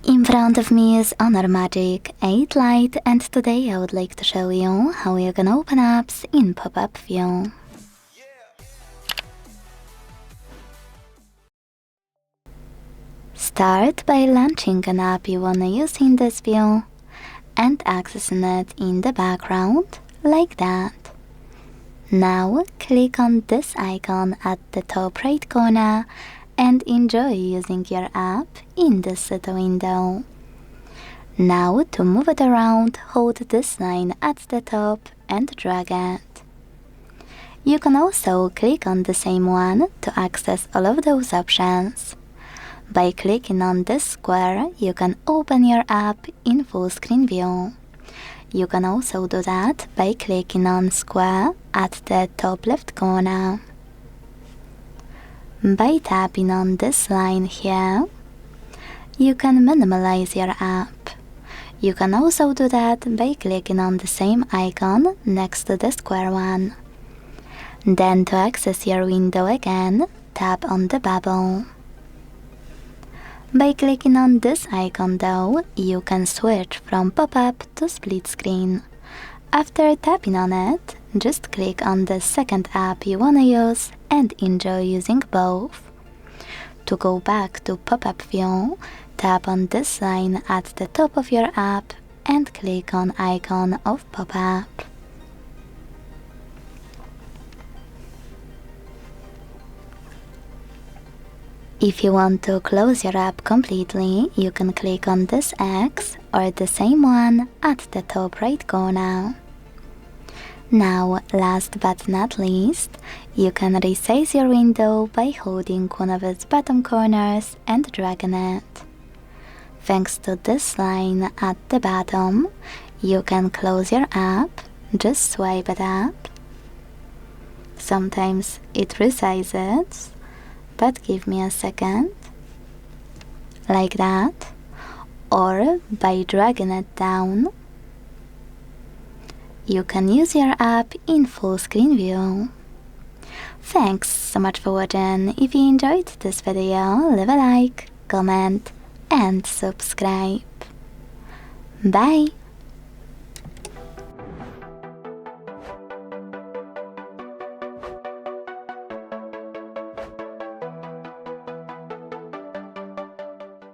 In front of me is HONOR Magic8 Lite, and today I would like to show you how you can open apps in pop-up view. Start by launching an app you wanna use in this view and accessing it in the background, like that. Now click on this icon at the top right corner and enjoy using your app in this little window. Now to move it around, hold this line at the top and drag it. You can also click on the same one to access all of those options. By clicking on this square, you can open your app in full screen view. You can also do that by clicking on square at the top left corner. By tapping on this line here, you can minimize your app. You can also do that by clicking on the same icon next to the square one. Then to access your window again, tap on the bubble. By clicking on this icon though, you can switch from pop-up to split screen. After tapping on it, just click on the second app you wanna use and enjoy using both. To go back to pop-up view, tap on this line at the top of your app and click on icon of pop-up. If you want to close your app completely, you can click on this X or the same one at the top right corner. Now, last but not least, you can resize your window by holding one of its bottom corners and dragging it. Thanks to this line at the bottom, you can close your app, just swipe it up. Sometimes it resizes, but give me a second, like that, or by dragging it down. You can use your app in full screen view. Thanks so much for watching. If you enjoyed this video, leave a like, comment and subscribe. Bye!